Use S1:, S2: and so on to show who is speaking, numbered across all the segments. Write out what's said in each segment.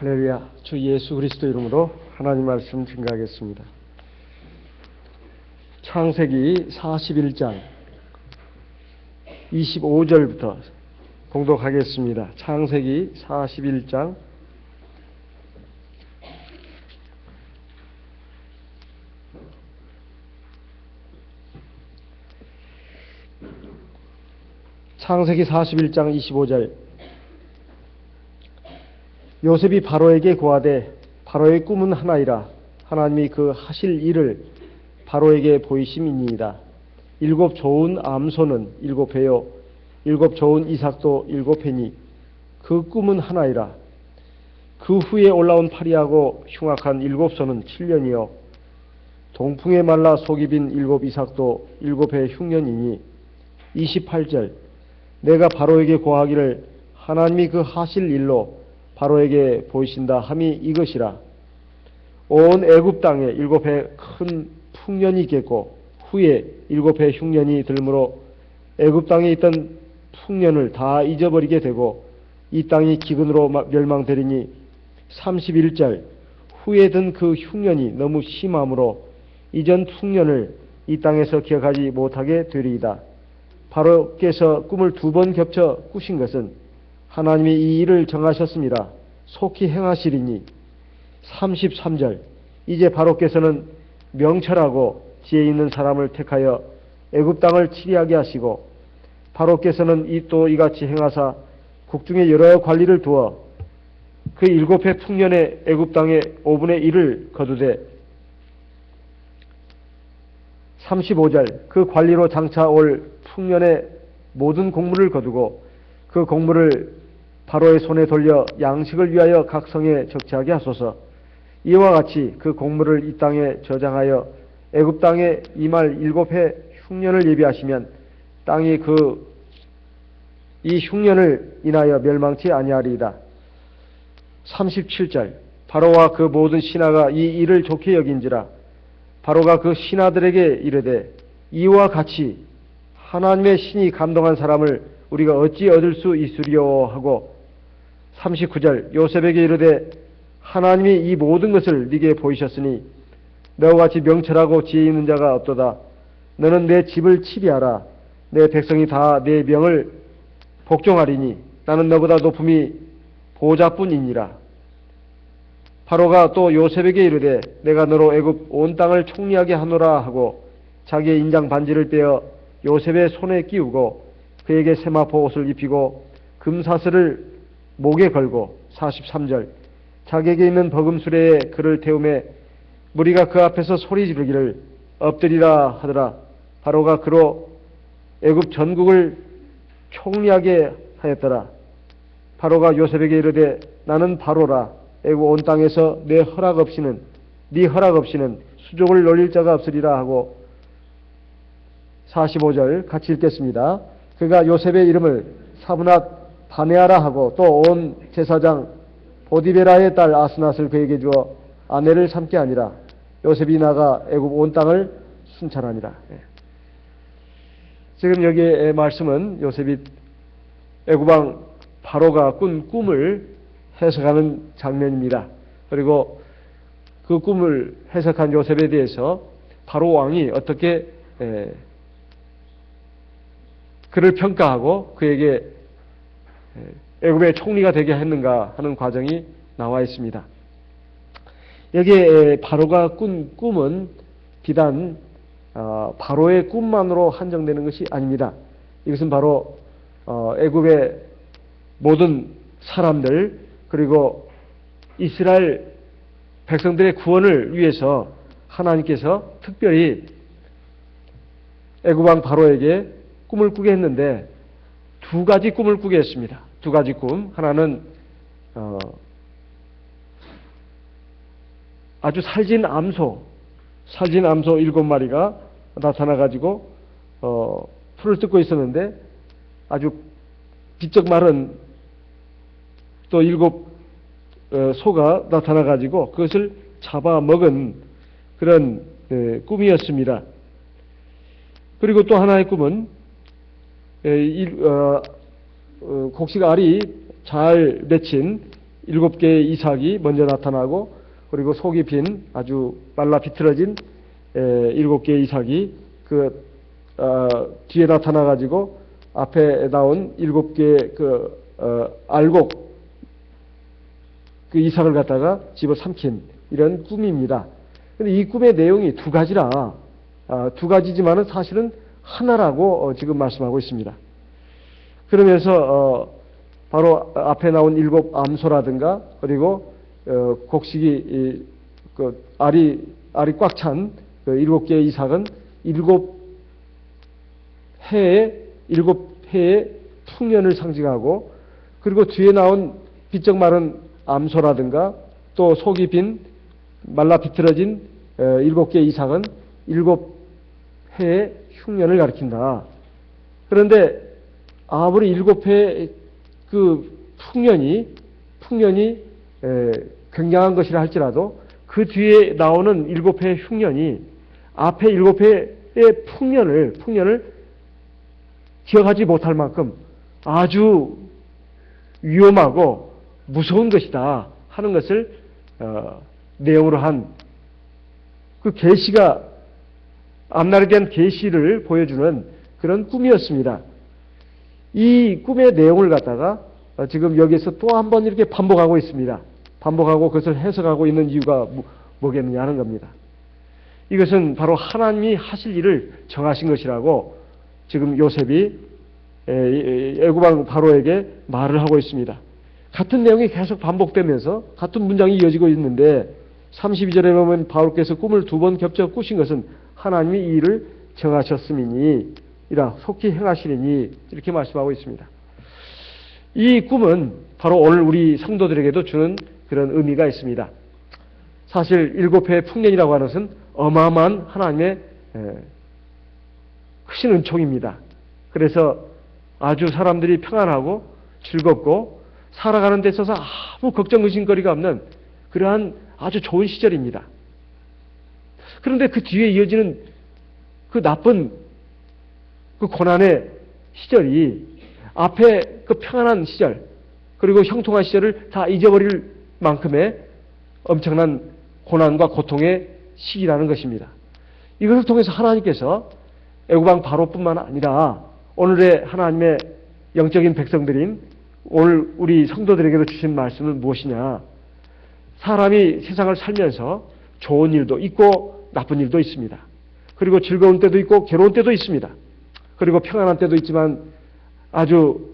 S1: 할렐루야. 주 예수 그리스도 이름으로 하나님 말씀 증거하겠습니다. 창세기 41장 25절부터 봉독하겠습니다. 창세기 41장 창세기 41장 25절. 요셉이 바로에게 고하되 바로의 꿈은 하나이라. 하나님이 그 하실 일을 바로에게 보이심이니이다. 7 좋은 암소는 7회요 7 좋은 이삭도 7회니 그 꿈은 하나이라. 그 후에 올라온 파리하고 흉악한 7소는 7년이요 동풍에 말라 속이 빈 7 이삭도 7회 흉년이니. 28절. 내가 바로에게 고하기를 하나님이 그 하실 일로 바로에게 보이신다 함이 이것이라. 온 애굽 땅에 7회 큰 풍년이 있겠고 후에 7회 흉년이 들므로 애굽 땅에 있던 풍년을 다 잊어버리게 되고 이 땅이 기근으로 멸망되리니. 31절. 후에 든 그 흉년이 너무 심함으로 이전 풍년을 이 땅에서 기억하지 못하게 되리이다. 바로께서 꿈을 2번 겹쳐 꾸신 것은 하나님이 이 일을 정하셨습니다. 속히 행하시리니. 33절. 이제 바로께서는 명철하고 지혜 있는 사람을 택하여 애굽 땅을 치리하게 하시고 바로께서는 또 이같이 행하사 국중에 여러 관리를 두어 그 7회 풍년의 애굽 땅의 5분의 1을 거두되. 35절. 그 관리로 장차 올 풍년의 모든 곡물을 거두고 그 곡물을 바로의 손에 돌려 양식을 위하여 각 성에 적재하게 하소서. 이와 같이 그 곡물을 이 땅에 저장하여 애굽 땅에 임할 7회 흉년을 예비하시면 땅이 이 흉년을 인하여 멸망치 아니하리이다. 37절. 바로와 그 모든 신하가 이 일을 좋게 여긴지라. 바로가 그 신하들에게 이르되 이와 같이 하나님의 신이 감동한 사람을 우리가 어찌 얻을 수 있으리요 하고. 39절. 요셉에게 이르되 하나님이 이 모든 것을 네게 보이셨으니 너와 같이 명철하고 지혜 있는 자가 없도다. 너는 내 집을 치리하라. 내 백성이 다 내 명을 복종하리니 나는 너보다 높음이 보좌뿐이니라. 바로가 또 요셉에게 이르되 내가 너로 애굽 온 땅을 총리하게 하노라 하고 자기의 인장 반지를 떼어 요셉의 손에 끼우고 그에게 세마포 옷을 입히고 금사슬을 목에 걸고. 43절. 자기에게 있는 버금수레에 그를 태우매 무리가 그 앞에서 소리 지르기를 엎드리라 하더라. 바로가 그로 애굽 전국을 총리하게 하였더라. 바로가 요셉에게 이르되 나는 바로라. 애굽 온 땅에서 네 허락 없이는 수족을 놀릴 자가 없으리라 하고. 45절 같이 읽겠습니다. 그가 요셉의 이름을 사브낫 바네아라 하고 또 온 제사장 보디베라의 딸 아스낫을 그에게 주어 아내를 삼게 하니라. 요셉이 나가 애굽 온 땅을 순찰하니라. 지금 여기의 말씀은 요셉이 애굽왕 바로가 꾼 꿈을 해석하는 장면입니다. 그리고 그 꿈을 해석한 요셉에 대해서 바로 왕이 어떻게 그를 평가하고 그에게 애굽의 총리가 되게 했는가 하는 과정이 나와 있습니다. 여기에 바로가 꾼 꿈은 비단 바로의 꿈만으로 한정되는 것이 아닙니다. 이것은 바로 애굽의 모든 사람들 그리고 이스라엘 백성들의 구원을 위해서 하나님께서 특별히 애굽 왕 바로에게 꿈을 꾸게 했는데 2가지 꿈을 꾸게 했습니다. 2가지 꿈. 하나는 아주 살진 암소 7마리가 나타나가지고 풀을 뜯고 있었는데 아주 비쩍 마른 또 7 소가 나타나가지고 그것을 잡아먹은 그런 꿈이었습니다. 그리고 또 하나의 꿈은 곡식 알이 잘 맺힌 일곱 개의 이삭이 먼저 나타나고, 그리고 속이 빈 아주 말라 비틀어진 일곱 개의 이삭이 뒤에 나타나 가지고 앞에 나온 일곱 개의 알곡 그 이삭을 갖다가 집어삼킨 이런 꿈입니다. 근데 이 꿈의 내용이 두 가지라, 두 가지지만은 사실은 하나라고 지금 말씀하고 있습니다. 그러면서 바로 앞에 나온 일곱 암소라든가, 그리고 곡식이 알이 꽉 찬 일곱 개의 이삭은 일곱 해의 풍년을 상징하고, 그리고 뒤에 나온 비쩍 마른 암소라든가 또 속이 빈 말라 비틀어진 일곱 개의 이삭은 일곱 해의 흉년을 가리킨다. 그런데 아무리 일곱 해의 그 풍년이 굉장한 것이라 할지라도 그 뒤에 나오는 일곱 해의 흉년이 앞에 일곱 해의 풍년을 기억하지 못할 만큼 아주 위험하고 무서운 것이다 하는 것을 내용으로 한 그 계시가, 앞날에 대한 계시를 보여주는 그런 꿈이었습니다. 이 꿈의 내용을 갖다가 지금 여기에서 또 한 번 이렇게 반복하고 있습니다. 반복하고 그것을 해석하고 있는 이유가 뭐겠느냐 하는 겁니다. 이것은 바로 하나님이 하실 일을 정하신 것이라고 지금 요셉이 애굽왕 바로에게 말을 하고 있습니다. 같은 내용이 계속 반복되면서 같은 문장이 이어지고 있는데 32절에 보면 바로께서 꿈을 두 번 겹쳐 꾸신 것은 하나님이 이 일을 정하셨음이니 이라 속히 행하시리니 이렇게 말씀하고 있습니다. 이 꿈은 바로 오늘 우리 성도들에게도 주는 그런 의미가 있습니다. 사실 일곱 해의 풍년이라고 하는 것은 어마어마한 하나님의 크신 은총입니다. 그래서 아주 사람들이 평안하고 즐겁고 살아가는 데 있어서 아무 걱정 의심거리가 없는 그러한 아주 좋은 시절입니다. 그런데 그 뒤에 이어지는 그 나쁜 그 고난의 시절이 앞에 그 평안한 시절, 그리고 형통한 시절을 다 잊어버릴 만큼의 엄청난 고난과 고통의 시기라는 것입니다. 이것을 통해서 하나님께서 애굽왕 바로뿐만 아니라 오늘의 하나님의 영적인 백성들인 오늘 우리 성도들에게도 주신 말씀은 무엇이냐? 사람이 세상을 살면서 좋은 일도 있고 나쁜 일도 있습니다. 그리고 즐거운 때도 있고 괴로운 때도 있습니다. 그리고 평안한 때도 있지만 아주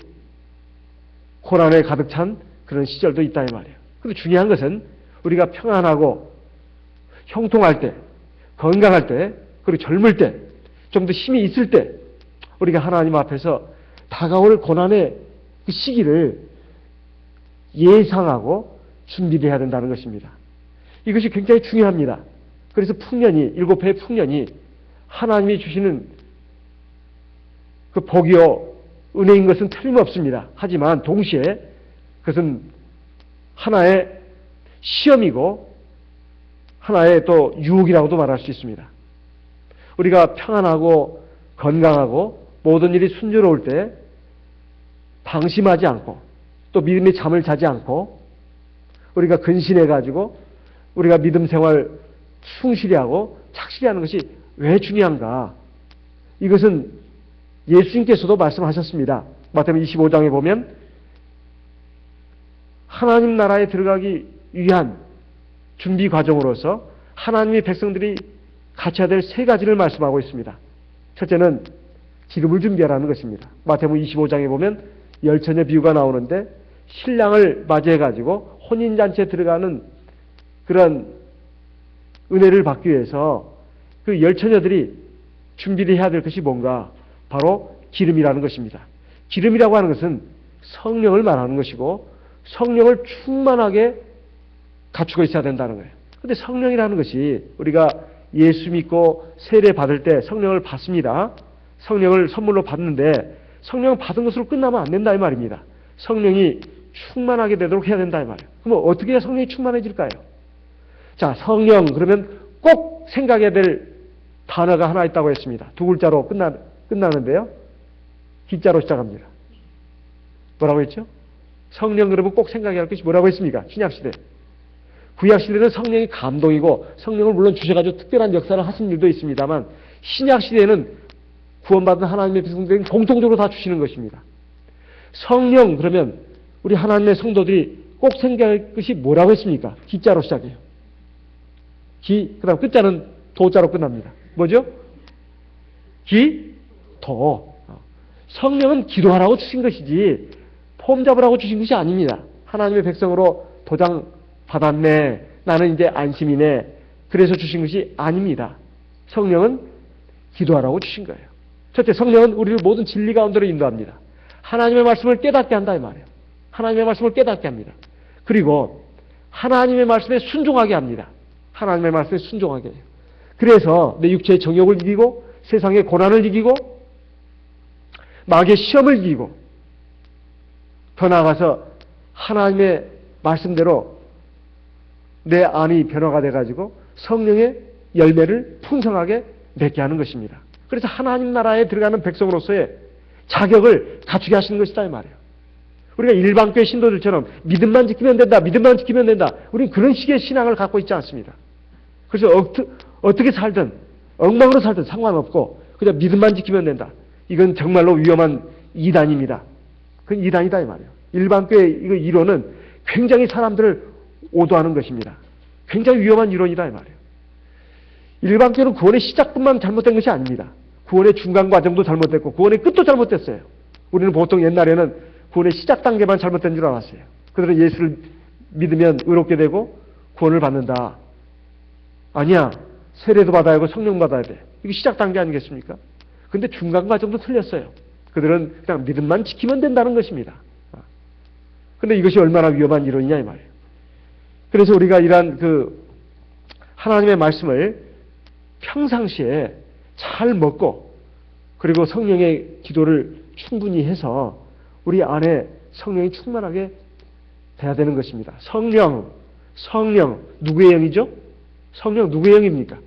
S1: 고난에 가득 찬 그런 시절도 있다 이 말이에요. 그런데 중요한 것은 우리가 평안하고 형통할 때, 건강할 때, 그리고 젊을 때, 좀 더 힘이 있을 때 우리가 하나님 앞에서 다가올 고난의 그 시기를 예상하고 준비를 해야 된다는 것입니다. 이것이 굉장히 중요합니다. 그래서 풍년이, 일곱 해의 풍년이 하나님이 주시는 그 복이요 은혜인 것은 틀림없습니다. 하지만 동시에 그것은 하나의 시험이고 하나의 또 유혹이라고도 말할 수 있습니다. 우리가 평안하고 건강하고 모든 일이 순조로울 때 방심하지 않고 또 믿음의 잠을 자지 않고 우리가 근신해가지고 우리가 믿음 생활 충실히 하고 착실히 하는 것이 왜 중요한가? 이것은 예수님께서도 말씀하셨습니다. 마태복음 25장에 보면 하나님 나라에 들어가기 위한 준비 과정으로서 하나님의 백성들이 갖춰야 될 세 가지를 말씀하고 있습니다. 첫째는 기름을 준비하라는 것입니다. 마태복음 25장에 보면 열처녀 비유가 나오는데 신랑을 맞이해가지고 혼인잔치에 들어가는 그런 은혜를 받기 위해서 그 열처녀들이 준비를 해야 될 것이 뭔가? 바로 기름이라는 것입니다. 기름이라고 하는 것은 성령을 말하는 것이고 성령을 충만하게 갖추고 있어야 된다는 거예요. 그런데 성령이라는 것이 우리가 예수 믿고 세례 받을 때 성령을 받습니다. 성령을 선물로 받는데 성령을 받은 것으로 끝나면 안 된다 이 말입니다. 성령이 충만하게 되도록 해야 된다 이 말이에요. 그럼 어떻게 해야 성령이 충만해질까요? 자, 성령 그러면 꼭 생각해야 될 단어가 하나 있다고 했습니다. 두 글자로 끝나는데요. 기자로 시작합니다. 뭐라고 했죠? 성령 그러면 꼭 생각해야 할 것이 뭐라고 했습니까? 신약시대. 구약시대는 성령이 감동이고 성령을 물론 주셔가지고 특별한 역사를 하신 일도 있습니다만 신약시대에는 구원받은 하나님의 백성들에게 공통적으로 다 주시는 것입니다. 성령 그러면 우리 하나님의 성도들이 꼭 생각할 것이 뭐라고 했습니까? 기자로 시작해요. 그 다음 끝자는 도자로 끝납니다. 뭐죠? 도. 성령은 기도하라고 주신 것이지 폼 잡으라고 주신 것이 아닙니다. 하나님의 백성으로 도장 받았네. 나는 이제 안심이네. 그래서 주신 것이 아닙니다. 성령은 기도하라고 주신 거예요. 첫째, 성령은 우리를 모든 진리 가운데로 인도합니다. 하나님의 말씀을 깨닫게 한다 이 말이에요. 하나님의 말씀을 깨닫게 합니다. 그리고 하나님의 말씀에 순종하게 합니다. 하나님의 말씀에 순종하게 해요. 그래서 내 육체의 정욕을 이기고 세상의 고난을 이기고 마귀의 시험을 이기고 더 나아가서 하나님의 말씀대로 내 안이 변화가 돼가지고 성령의 열매를 풍성하게 맺게 하는 것입니다. 그래서 하나님 나라에 들어가는 백성으로서의 자격을 갖추게 하시는 것이다 이 말이에요. 우리가 일반교회 신도들처럼 믿음만 지키면 된다, 믿음만 지키면 된다. 우리는 그런 식의 신앙을 갖고 있지 않습니다. 그래서 어떻게 살든 엉망으로 살든 상관없고 그냥 믿음만 지키면 된다. 이건 정말로 위험한 이단입니다. 그건 이단이다 이 말이에요. 일반교회 이거 이론은 굉장히 사람들을 오도하는 것입니다. 굉장히 위험한 이론이다 이 말이에요. 일반교회는 구원의 시작뿐만 잘못된 것이 아닙니다. 구원의 중간 과정도 잘못됐고 구원의 끝도 잘못됐어요. 우리는 보통 옛날에는 구원의 시작 단계만 잘못된 줄 알았어요. 그들은 예수를 믿으면 의롭게 되고 구원을 받는다. 아니야. 세례도 받아야 하고 성령 받아야 돼. 이게 시작 단계 아니겠습니까? 근데 중간 과정도 틀렸어요. 그들은 그냥 믿음만 지키면 된다는 것입니다. 근데 이것이 얼마나 위험한 이론이냐 이 말이에요. 그래서 우리가 이러한 하나님의 말씀을 평상시에 잘 먹고 그리고 성령의 기도를 충분히 해서 우리 안에 성령이 충만하게 돼야 되는 것입니다. 성령 누구의 영이죠? 성령 누구의 영입니까?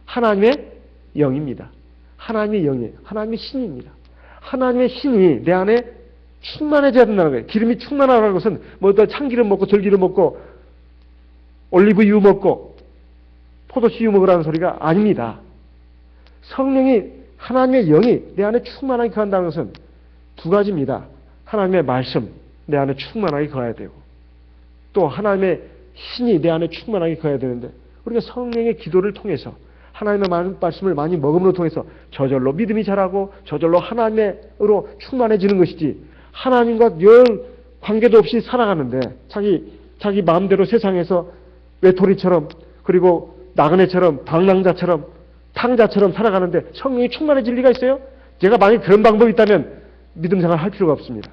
S1: 하나님의 영입니다. 하나님의 영이에요. 하나님의 신입니다. 하나님의 신이 내 안에 충만해져야 된다는 거예요. 기름이 충만하라는 것은 뭐 참기름 먹고 들기름 먹고 올리브유 먹고 포도씨유 먹으라는 소리가 아닙니다. 성령이 하나님의 영이 내 안에 충만하게 거한다는 것은 두 가지입니다. 하나님의 말씀 내 안에 충만하게 거해야 되고 또 하나님의 신이 내 안에 충만하게 거해야 되는데 우리가 성령의 기도를 통해서 하나님의 말씀을 많이 먹음으로 통해서 저절로 믿음이 자라고 저절로 하나님으로 충만해지는 것이지 하나님과 열 관계도 없이 살아가는데 자기 마음대로 세상에서 외톨이처럼 그리고 나그네처럼 방랑자처럼 탕자처럼 살아가는데 성령이 충만해질 리가 있어요? 제가 만약 그런 방법이 있다면 믿음 생활을 할 필요가 없습니다.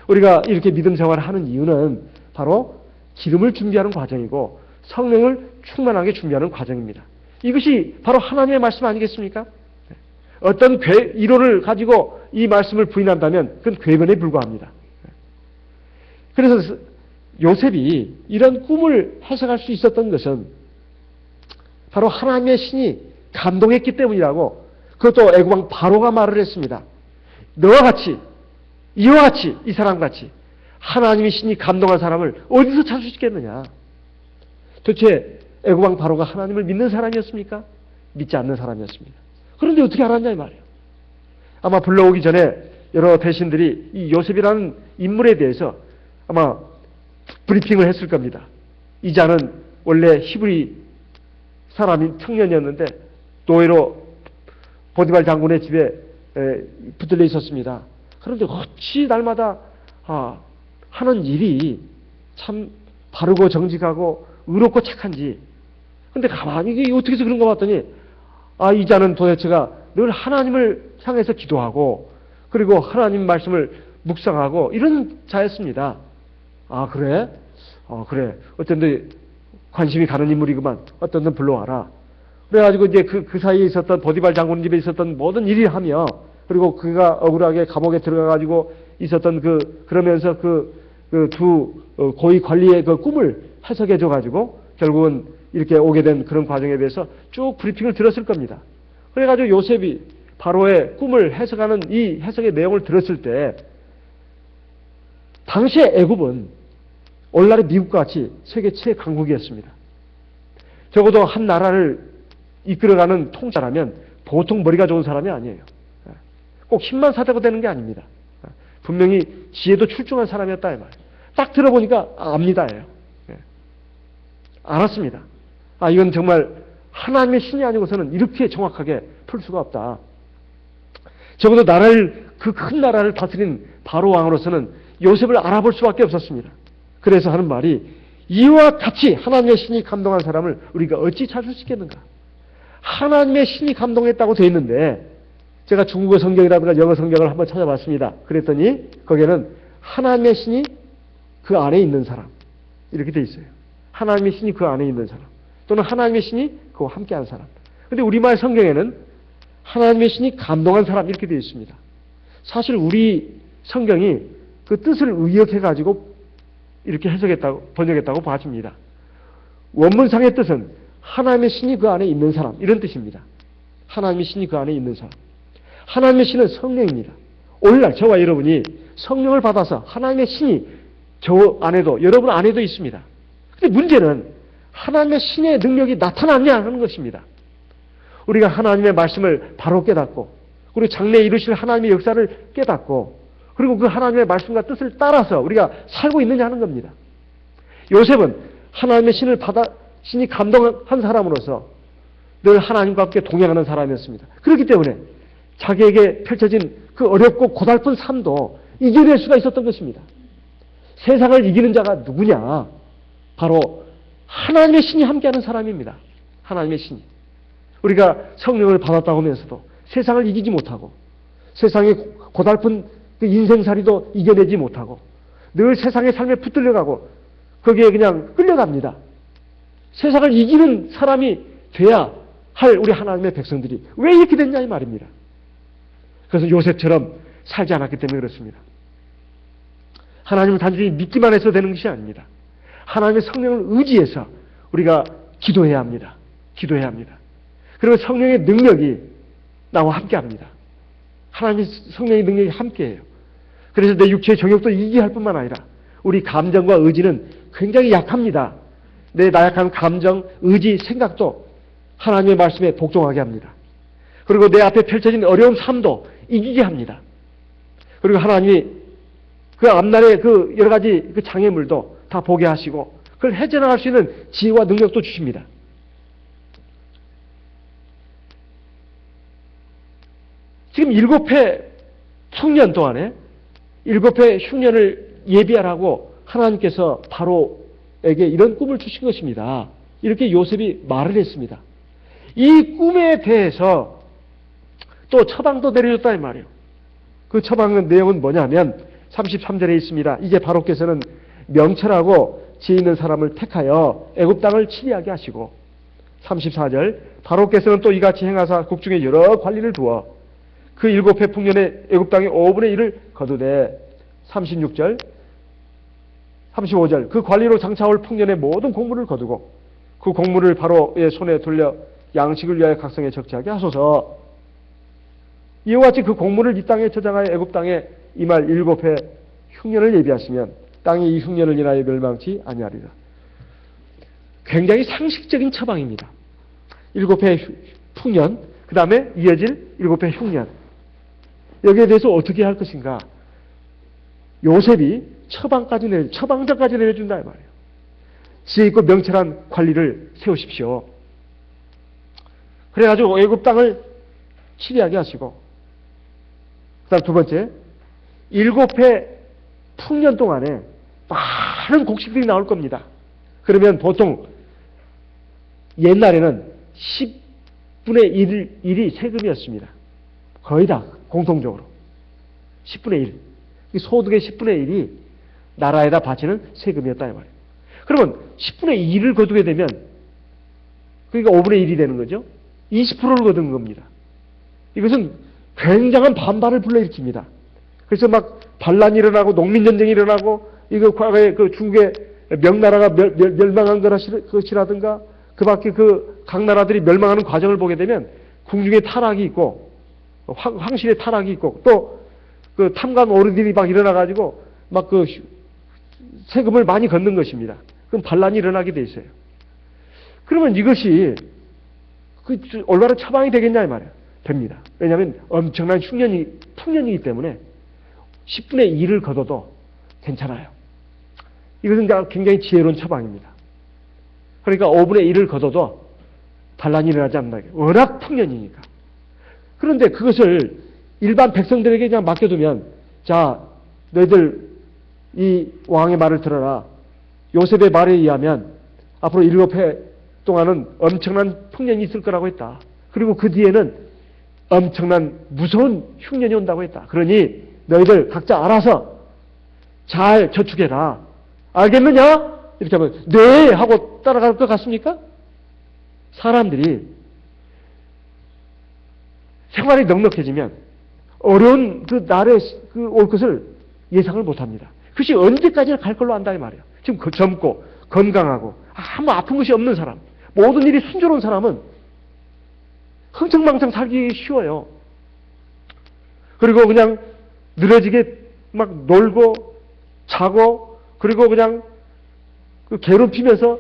S1: 우리가 이렇게 믿음 생활을 하는 이유는 바로 기름을 준비하는 과정이고 성령을 충만하게 준비하는 과정입니다. 이것이 바로 하나님의 말씀 아니겠습니까? 어떤 이론을 가지고 이 말씀을 부인한다면 그건 궤변에 불과합니다. 그래서 요셉이 이런 꿈을 해석할 수 있었던 것은 바로 하나님의 신이 감동했기 때문이라고 그것도 애국왕 바로가 말을 했습니다. 너와 같이 이와 같이 이 사람같이 하나님의 신이 감동한 사람을 어디서 찾을 수 있겠느냐. 도대체 애국왕 바로가 하나님을 믿는 사람이었습니까? 믿지 않는 사람이었습니다. 그런데 어떻게 알았냐 이 말이에요. 아마 불러오기 전에 여러 대신들이 이 요셉이라는 인물에 대해서 아마 브리핑을 했을 겁니다. 이 자는 원래 히브리 사람인 청년이었는데 노예로 보디발 장군의 집에 붙들려 있었습니다. 그런데 어찌 날마다 하는 일이 참 바르고 정직하고 의롭고 착한지. 근데 가만히 이게 어떻게 해서 그런가 봤더니 이 자는 도대체가 늘 하나님을 향해서 기도하고 그리고 하나님 말씀을 묵상하고 이런 자였습니다. 그래? 그래. 어쩐데 관심이 가는 인물이구만. 어떤 분 불러와라. 그래가지고 이제 그 사이에 있었던 보디발 장군 집에 있었던 모든 일을 하며 그리고 그가 억울하게 감옥에 들어가가지고 있었던 그러면서 두 고위 관리의 그 꿈을 해석해줘가지고 결국은 이렇게 오게 된 그런 과정에 대해서 쭉 브리핑을 들었을 겁니다. 그래가지고 요셉이 바로의 꿈을 해석하는 이 해석의 내용을 들었을 때 당시에 애굽은 오늘날의 미국과 같이 세계 최강국이었습니다. 적어도 한 나라를 이끌어가는 통치자라면 보통 머리가 좋은 사람이 아니에요. 꼭 힘만 사대고 되는 게 아닙니다. 분명히 지혜도 출중한 사람이었다 이 말이에요. 딱 들어보니까 압니다예요. 알았습니다. 이건 정말 하나님의 신이 아니고서는 이렇게 정확하게 풀 수가 없다. 적어도 그 큰 나라를 다스린 바로 왕으로서는 요셉을 알아볼 수밖에 없었습니다. 그래서 하는 말이 이와 같이 하나님의 신이 감동한 사람을 우리가 어찌 찾을 수 있겠는가? 하나님의 신이 감동했다고 되어 있는데 제가 중국어 성경이라든가 영어 성경을 한번 찾아봤습니다. 그랬더니 거기에는 하나님의 신이 그 안에 있는 사람 이렇게 되어 있어요. 하나님의 신이 그 안에 있는 사람 또는 하나님의 신이 그와 함께한 사람. 그런데 우리말 성경에는 하나님의 신이 감동한 사람 이렇게 되어 있습니다. 사실 우리 성경이 그 뜻을 의역해가지고 이렇게 번역했다고 봐집니다. 원문상의 뜻은 하나님의 신이 그 안에 있는 사람 이런 뜻입니다. 하나님의 신이 그 안에 있는 사람. 하나님의 신은 성령입니다. 오늘날 저와 여러분이 성령을 받아서 하나님의 신이 저 안에도 여러분 안에도 있습니다. 그런데 문제는 하나님의 신의 능력이 나타났냐 하는 것입니다. 우리가 하나님의 말씀을 바로 깨닫고 그리고 장래에 이루실 하나님의 역사를 깨닫고 그리고 그 하나님의 말씀과 뜻을 따라서 우리가 살고 있느냐 하는 겁니다. 요셉은 하나님의 신이 감동한 사람으로서 늘 하나님과 함께 동행하는 사람이었습니다. 그렇기 때문에 자기에게 펼쳐진 그 어렵고 고달픈 삶도 이겨낼 수가 있었던 것입니다. 세상을 이기는 자가 누구냐? 바로 하나님의 신이 함께하는 사람입니다. 하나님의 신이. 우리가 성령을 받았다고 하면서도 세상을 이기지 못하고 세상의 고달픈 그 인생살이도 이겨내지 못하고 늘 세상의 삶에 붙들려가고 거기에 그냥 끌려갑니다. 세상을 이기는 사람이 돼야 할 우리 하나님의 백성들이 왜 이렇게 됐냐 이 말입니다. 그래서 요셉처럼 살지 않았기 때문에 그렇습니다. 하나님을 단순히 믿기만 해서 되는 것이 아닙니다. 하나님의 성령을 의지해서 우리가 기도해야 합니다. 기도해야 합니다. 그리고 성령의 능력이 나와 함께합니다. 하나님의 성령의 능력이 함께해요. 그래서 내 육체의 정욕도 이기게 할 뿐만 아니라 우리 감정과 의지는 굉장히 약합니다. 내 나약한 감정, 의지, 생각도 하나님의 말씀에 복종하게 합니다. 그리고 내 앞에 펼쳐진 어려운 삶도 이기게 합니다. 그리고 하나님이 그 앞날의 그 여러 가지 그 장애물도 다 보게 하시고 그걸 헤쳐나갈 수 있는 지혜와 능력도 주십니다. 지금 7해 흉년 동안에 7해 흉년을 예비하라고 하나님께서 바로에게 이런 꿈을 주신 것입니다. 이렇게 요셉이 말을 했습니다. 이 꿈에 대해서 또 처방도 내려줬다 이 말이에요. 그 처방의 내용은 뭐냐면 33절에 있습니다. 이제 바로께서는 명철하고 지혜 있는 사람을 택하여 애굽 땅을 치리하게 하시고 34절 바로께서는 또 이같이 행하사 국중에 여러 관리를 두어 그 7해 풍년에 애굽 땅의 5분의 1을 거두되 36절 35절 그 관리로 장차올 풍년의 모든 공물을 거두고 그 공물을 바로의 손에 돌려 양식을 위하여 각성에 적재하게 하소서. 이와 같이 그 공물을 이 땅에 저장하여 애굽 땅에 이말 7해 흉년을 예비하시면 땅이 이 흉년을 인하여 멸망치 아니하리라. 굉장히 상식적인 처방입니다. 7해 풍년, 그 다음에 이어질 7해 흉년. 여기에 대해서 어떻게 할 것인가? 요셉이 처방전까지 내려준다 이 말이에요. 지혜 있고 명철한 관리를 세우십시오. 그래가지고 애굽 땅을 치리하게 하시고, 그 다음 두 번째, 7해 풍년 동안에 많은 곡식들이 나올 겁니다. 그러면 보통 옛날에는 10분의 1이 세금이었습니다. 거의 다 공통적으로 10분의 1. 이 소득의 10분의 1이 나라에다 바치는 세금이었다 이 말이에요. 그러면 10분의 1을 거두게 되면 그러니까 5분의 1이 되는 거죠. 20%를 거둔 겁니다. 이것은 굉장한 반발을 불러일으킵니다. 그래서 막 반란이 일어나고 농민전쟁이 일어나고 이거 과거에 그 중국의 명나라가 멸망한 것이라든가 그 밖에 그 각 나라들이 멸망하는 과정을 보게 되면 궁중의 타락이 있고 황실의 타락이 있고 또 그 탐관 오르들이 막 일어나가지고 막 그 세금을 많이 걷는 것입니다. 그럼 반란이 일어나게 돼 있어요. 그러면 이것이 올바른 처방이 되겠냐 이 말이에요. 됩니다. 왜냐하면 엄청난 풍년이기 때문에 10분의 1을 걷어도 괜찮아요. 이것은 굉장히 지혜로운 처방입니다. 그러니까 5분의 1을 걷어도 반란이 일어나지 않는다. 워낙 풍년이니까. 그런데 그것을 일반 백성들에게 그냥 맡겨두면, 자, 너희들 이 왕의 말을 들어라. 요셉의 말에 의하면 앞으로 7해 동안은 엄청난 풍년이 있을 거라고 했다. 그리고 그 뒤에는 엄청난 무서운 흉년이 온다고 했다. 그러니 너희들 각자 알아서 잘 저축해라. 알겠느냐? 이렇게 하면 네! 하고 따라갈 것 같습니까? 사람들이 생활이 넉넉해지면 어려운 그 날에 올 것을 예상을 못합니다. 그것이 언제까지나 갈 걸로 안다 이 말이에요. 지금 젊고 건강하고 아무 아픈 것이 없는 사람, 모든 일이 순조로운 사람은 흥청망청 살기 쉬워요. 그리고 그냥 늘어지게 막 놀고 자고 그리고 그냥 괴롭히면서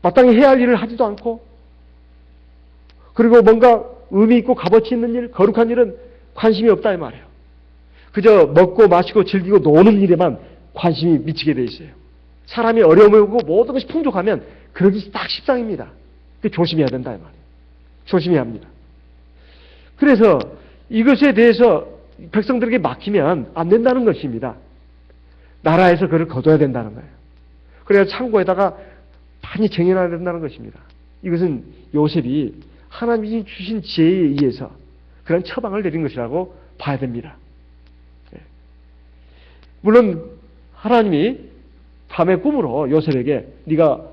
S1: 마땅히 해야 할 일을 하지도 않고 그리고 뭔가 의미 있고 값어치 있는 일, 거룩한 일은 관심이 없다 이 말이에요. 그저 먹고 마시고 즐기고 노는 일에만 관심이 미치게 돼 있어요. 사람이 어려움을 오고 모든 것이 풍족하면 그러기 딱 십상입니다. 조심해야 된다 이 말이에요. 조심해야 합니다. 그래서 이것에 대해서 백성들에게 맡기면 안 된다는 것입니다. 나라에서 그를 거둬야 된다는 거예요. 그래서 창고에다가 많이 쟁여놔야 된다는 것입니다. 이것은 요셉이 하나님이 주신 지혜에 의해서 그런 처방을 내린 것이라고 봐야 됩니다. 물론 하나님이 밤의 꿈으로 요셉에게 네가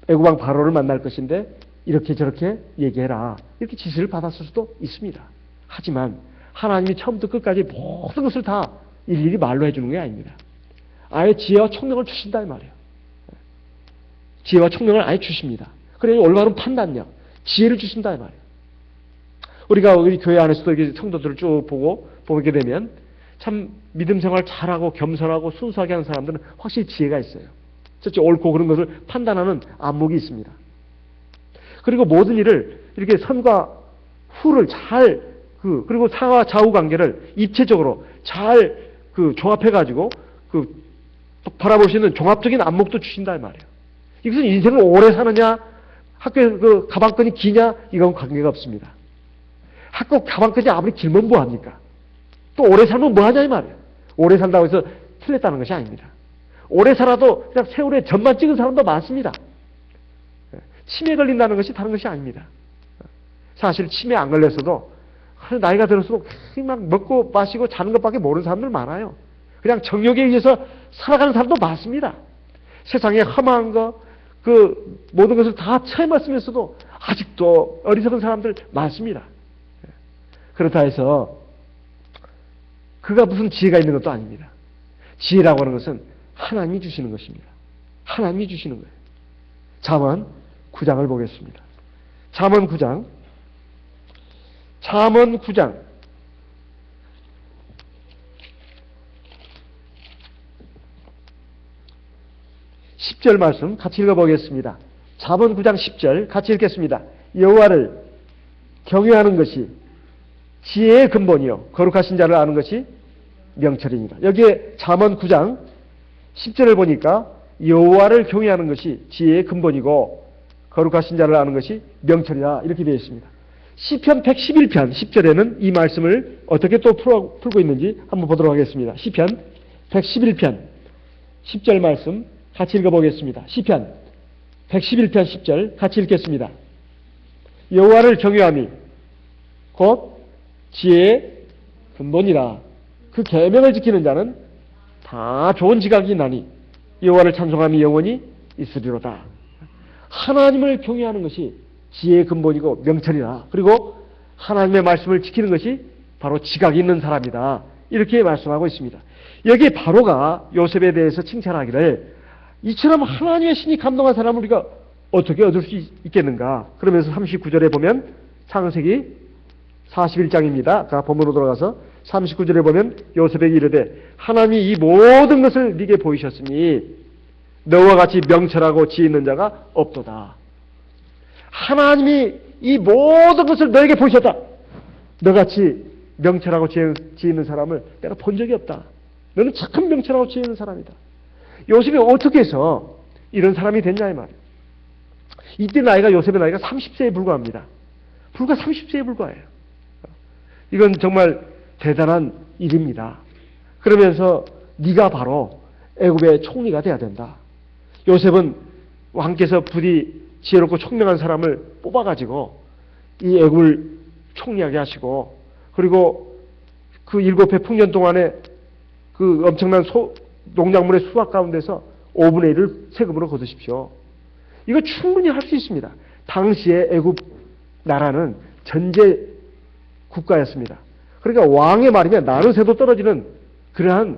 S1: 애굽왕 바로를 만날 것인데 이렇게 저렇게 얘기해라 이렇게 지시를 받았을 수도 있습니다. 하지만 하나님이 처음부터 끝까지 모든 것을 다 일일이 말로 해주는 게 아닙니다. 아예 지혜와 총명을 주신다 이 말이에요. 지혜와 총명을 아예 주십니다. 그래서 올바른 판단력, 지혜를 주신다 이 말이에요. 우리가 우리 교회 안에서도 이렇게 성도들을 쭉 보게 되면 참 믿음 생활 잘하고 겸손하고 순수하게 하는 사람들은 확실히 지혜가 있어요. 진짜 옳고 그런 것을 판단하는 안목이 있습니다. 그리고 모든 일을 이렇게 선과 후를 잘 그리고 상하 좌우 관계를 입체적으로 잘 종합해가지고 바라볼 수 있는 종합적인 안목도 주신다 이 말이에요. 이것은 인생을 오래 사느냐, 학교에 가방끈이 기냐 이건 관계가 없습니다. 학교 가방끈이 아무리 길면 뭐합니까? 또 오래 살면 뭐하냐 이 말이에요. 오래 산다고 해서 틀렸다는 것이 아닙니다. 오래 살아도 그냥 세월에 점만 찍은 사람도 많습니다. 치매 걸린다는 것이 다른 것이 아닙니다. 사실 치매 안 걸렸어도 나이가 들어서도 막 먹고 마시고 자는 것밖에 모르는 사람들 많아요. 그냥 정욕에 의해서 살아가는 사람도 많습니다. 세상에 험한 거, 모든 것을 다 체험했으면서도 아직도 어리석은 사람들 많습니다. 그렇다 해서 그가 무슨 지혜가 있는 것도 아닙니다. 지혜라고 하는 것은 하나님이 주시는 것입니다. 하나님이 주시는 거예요. 잠언 9장을 보겠습니다. 잠언 9장 10절 말씀 같이 읽어보겠습니다. 잠언 9장 10절 같이 읽겠습니다. 여호와를 경외하는 것이 지혜의 근본이요 거룩하신 자를 아는 것이 명철이니라. 여기에 잠언 9장 10절을 보니까 여호와를 경외하는 것이 지혜의 근본이고 거룩하신 자를 아는 것이 명철이라 이렇게 되어 있습니다. 시편 111편 10절에는 이 말씀을 어떻게 또 풀고 있는지 한번 보도록 하겠습니다. 시편 111편 10절 말씀 같이 읽어보겠습니다. 시편 111편 10절 같이 읽겠습니다. 여호와를 경외함이 곧 지혜의 근본이라. 그 계명을 지키는 자는 다 좋은 지각이 나니 여호와를 찬송함이 영원히 있으리로다. 하나님을 경외하는 것이 지혜의 근본이고 명철이라. 그리고 하나님의 말씀을 지키는 것이 바로 지각이 있는 사람이다. 이렇게 말씀하고 있습니다. 여기에 바로가 요셉에 대해서 칭찬하기를 이처럼 하나님의 신이 감동한 사람을 우리가 어떻게 얻을 수 있겠는가. 그러면서 39절에 보면 창세기 41장입니다. 자, 본문으로 돌아가서 39절에 보면 요셉에게 이르되 하나님이 이 모든 것을 네게 보이셨으니 너와 같이 명철하고 지혜 있는 자가 없도다. 하나님이 이 모든 것을 너에게 보이셨다. 너같이 명철하고 지혜 있는 사람을 내가 본 적이 없다. 너는 참 명철하고 지혜 있는 사람이다. 요셉이 어떻게 해서 이런 사람이 됐냐 이 말이에요. 이때 나이가 요셉의 나이가 30세에 불과합니다. 불과 30세에 불과해요. 이건 정말 대단한 일입니다. 그러면서 네가 바로 애굽의 총리가 돼야 된다. 요셉은 왕께서 부디 지혜롭고 총명한 사람을 뽑아가지고 이 애굽을 총리하게 하시고 그리고 그 7해 풍년 동안에 그 엄청난 농작물의 수확 가운데서 5분의 1을 세금으로 거두십시오. 이거 충분히 할 수 있습니다. 당시에 애굽 나라는 전제 국가였습니다. 그러니까 왕의 말이면 나는 새도 떨어지는 그러한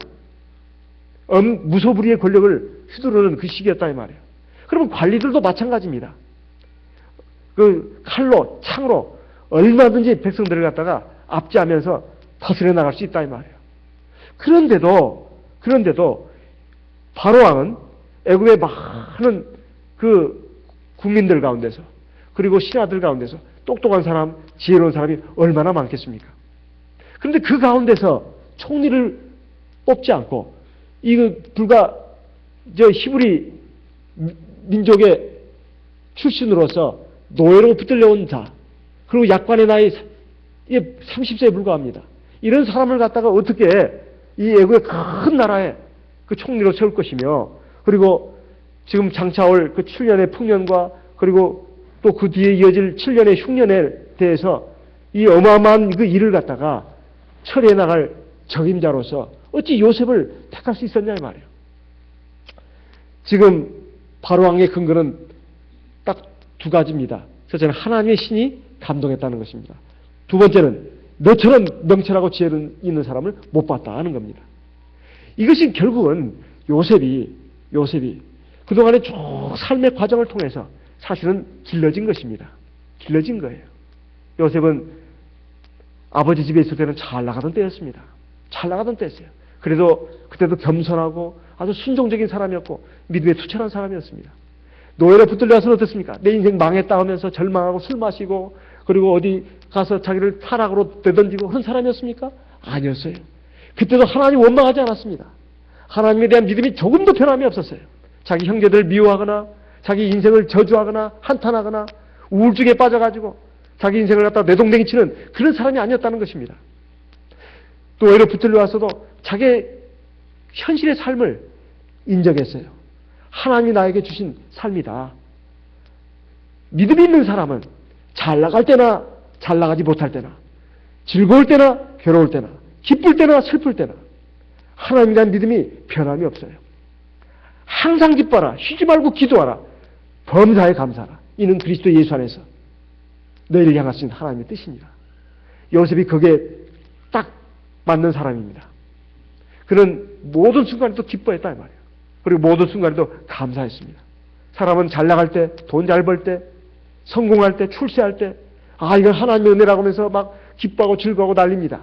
S1: 무소불위의 권력을 휘두르는 그 시기였다 이 말이에요. 그러면 관리들도 마찬가지입니다. 그 칼로 창으로 얼마든지 백성들을 갖다가 압제하면서 다스려 나갈 수 있다 이 말이에요. 그런데도 바로 왕은 애굽의 많은 그 국민들 가운데서 그리고 신하들 가운데서 똑똑한 사람, 지혜로운 사람이 얼마나 많겠습니까? 그런데 그 가운데서 총리를 뽑지 않고 이거 불과 저 히브리 민족의 출신으로서 노예로 붙들려온 자 그리고 약관의 나이 30세에 불과합니다. 이런 사람을 갖다가 어떻게 이 애국의 큰 나라에 그 총리로 세울 것이며 그리고 지금 장차올 그 7년의 풍년과 그리고 또 그 뒤에 이어질 7년의 흉년에 대해서 이 어마어마한 그 일을 갖다가 처리해 나갈 적임자로서 어찌 요셉을 택할 수 있었냐 이 말이에요. 지금 바로왕의 근거는 딱 두 가지입니다. 첫째는 하나님의 신이 감동했다는 것입니다. 두 번째는 너처럼 명철하고 지혜 있는 사람을 못 봤다 하는 겁니다. 이것이 결국은 요셉이 그동안의 쭉 삶의 과정을 통해서 사실은 길러진 것입니다. 길러진 거예요. 요셉은 아버지 집에 있을 때는 잘 나가던 때였습니다. 잘 나가던 때였어요. 그래도 그때도 겸손하고 아주 순종적인 사람이었고 믿음에 투철한 사람이었습니다. 노예로 붙들려서는 어떻습니까? 내 인생 망했다 하면서 절망하고 술 마시고 그리고 어디 가서 자기를 타락으로 내던지고 그런 사람이었습니까? 아니었어요. 그때도 하나님 원망하지 않았습니다. 하나님에 대한 믿음이 조금도 변함이 없었어요. 자기 형제들을 미워하거나 자기 인생을 저주하거나 한탄하거나 우울증에 빠져가지고 자기 인생을 갖다가 내동댕이 치는 그런 사람이 아니었다는 것입니다. 또 오히려 붙들려 왔어도 자기의 현실의 삶을 인정했어요. 하나님이 나에게 주신 삶이다. 믿음이 있는 사람은 잘 나갈 때나 잘 나가지 못할 때나 즐거울 때나 괴로울 때나 기쁠 때나 슬플 때나 하나님에 대한 믿음이 변함이 없어요. 항상 기뻐라. 쉬지 말고 기도하라. 범사에 감사하라. 이는 그리스도 예수 안에서 너희를 향하신 하나님의 뜻이니라. 요셉이 그게 딱 맞는 사람입니다. 그는 모든 순간에도 기뻐했다 이 말이에요. 그리고 모든 순간에도 감사했습니다. 사람은 잘 나갈 때, 돈 잘 벌 때, 성공할 때, 출세할 때 이건 하나님의 은혜라고 하면서 막 기뻐하고 즐거워하고 난립니다.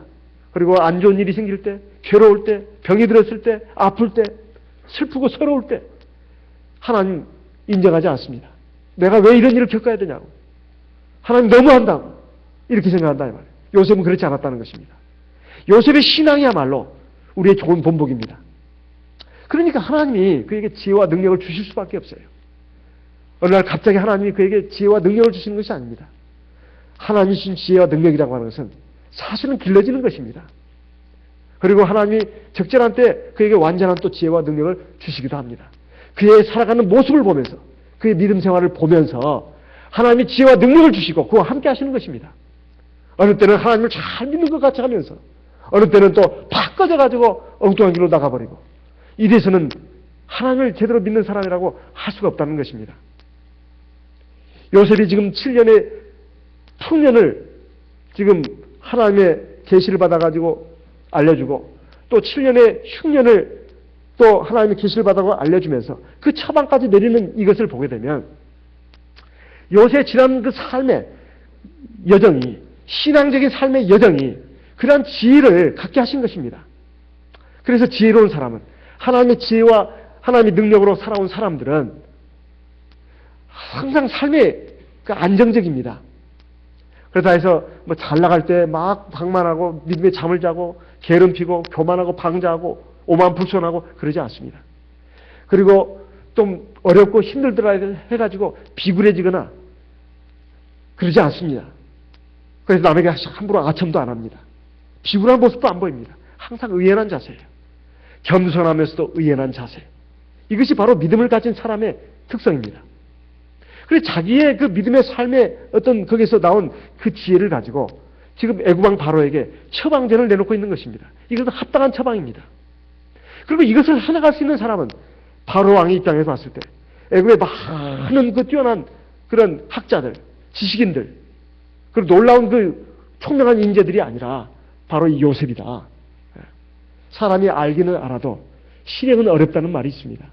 S1: 그리고 안 좋은 일이 생길 때, 괴로울 때, 병이 들었을 때, 아플 때, 슬프고 서러울 때 하나님 인정하지 않습니다. 내가 왜 이런 일을 겪어야 되냐고. 하나님 너무한다고 이렇게 생각한다 이 말이에요. 요셉은 그렇지 않았다는 것입니다. 요셉의 신앙이야말로 우리의 좋은 본보기입니다. 그러니까 하나님이 그에게 지혜와 능력을 주실 수밖에 없어요. 어느 날 갑자기 하나님이 그에게 지혜와 능력을 주시는 것이 아닙니다. 하나님이 주신 지혜와 능력이라고 하는 것은 사실은 길러지는 것입니다. 그리고 하나님이 적절한 때 그에게 완전한 또 지혜와 능력을 주시기도 합니다. 그의 살아가는 모습을 보면서 그의 믿음 생활을 보면서 하나님이 지혜와 능력을 주시고 그와 함께 하시는 것입니다. 어느 때는 하나님을 잘 믿는 것 같이 하면서 어느 때는 또 팍 꺼져가지고 엉뚱한 길로 나가버리고 이래서는 하나님을 제대로 믿는 사람이라고 할 수가 없다는 것입니다. 요셉이 지금 7년의 풍년을 지금 하나님의 계시를 받아가지고 알려주고 또 7년의 흉년을 또 하나님의 계시를 받아가지고 알려주면서 그 처방까지 내리는 이것을 보게 되면 요셉의 지난 그 삶의 여정이 신앙적인 삶의 여정이 그러한 지혜를 갖게 하신 것입니다. 그래서 지혜로운 사람은, 하나님의 지혜와 하나님의 능력으로 살아온 사람들은 항상 삶에 안정적입니다. 그러다 해서 뭐 잘 나갈 때 막 방만하고 믿음의 잠을 자고 게으름 피고 교만하고 방자하고 오만불손하고 그러지 않습니다. 그리고 좀 어렵고 힘들더라 해가지고 비굴해지거나 그러지 않습니다. 그래서 남에게 함부로 아첨도 안 합니다. 비굴한 모습도 안 보입니다. 항상 의연한 자세예요. 겸손하면서도 의연한 자세. 이것이 바로 믿음을 가진 사람의 특성입니다. 그래서 자기의 그 믿음의 삶의 어떤 거기서 나온 그 지혜를 가지고 지금 애국왕 바로에게 처방전을 내놓고 있는 것입니다. 이것은 합당한 처방입니다. 그리고 이것을 해나갈 수 있는 사람은 바로 왕의 입장에서 봤을 때 애국의 많은 그 뛰어난 그런 학자들, 지식인들, 그리고 놀라운 그 총명한 인재들이 아니라 바로 이 요셉이다. 사람이 알기는 알아도 실행은 어렵다는 말이 있습니다.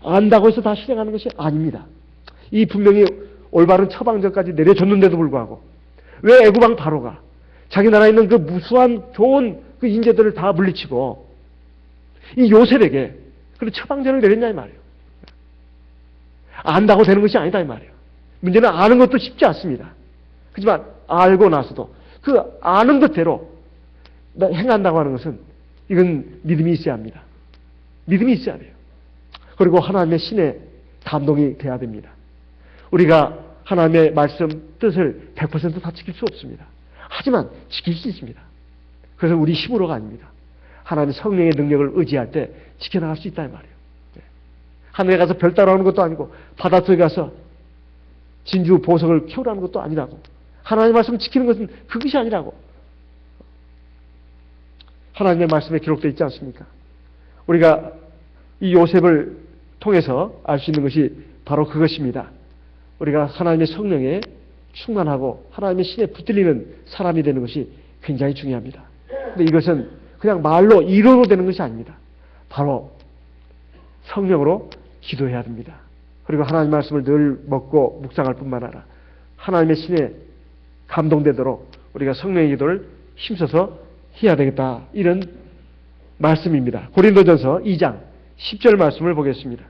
S1: 안다고 해서 다 실행하는 것이 아닙니다. 이 분명히 올바른 처방전까지 내려줬는데도 불구하고 왜 애국왕 바로가 자기 나라에 있는 그 무수한 좋은 그 인재들을 다 물리치고 이 요셉에게 그런 처방전을 내렸냐 이 말이에요. 안다고 되는 것이 아니다 이 말이에요. 문제는 아는 것도 쉽지 않습니다. 하지만 알고 나서도 그 아는 것대로 행한다고 하는 것은 이건 믿음이 있어야 합니다. 믿음이 있어야 돼요. 그리고 하나님의 신의 감동이 돼야 됩니다. 우리가 하나님의 말씀, 뜻을 100% 다 지킬 수 없습니다. 하지만 지킬 수 있습니다. 그래서 우리 힘으로가 아닙니다. 하나님의 성령의 능력을 의지할 때 지켜나갈 수 있다 이 말이에요. 하늘에 가서 별 따라오는 것도 아니고 바닷속에 가서 진주 보석을 키우라는 것도 아니라고, 하나님의 말씀을 지키는 것은 그것이 아니라고 하나님의 말씀에 기록되어 있지 않습니까? 우리가 이 요셉을 통해서 알 수 있는 것이 바로 그것입니다. 우리가 하나님의 성령에 충만하고 하나님의 신에 붙들리는 사람이 되는 것이 굉장히 중요합니다. 근데 이것은 그냥 말로 이론으로 되는 것이 아닙니다. 바로 성령으로 기도해야 됩니다. 그리고 하나님 말씀을 늘 먹고 묵상할 뿐만 아니라 하나님의 신에 감동되도록 우리가 성령의 기도를 힘써서 해야 되겠다, 이런 말씀입니다. 고린도전서 2장 10절 말씀을 보겠습니다.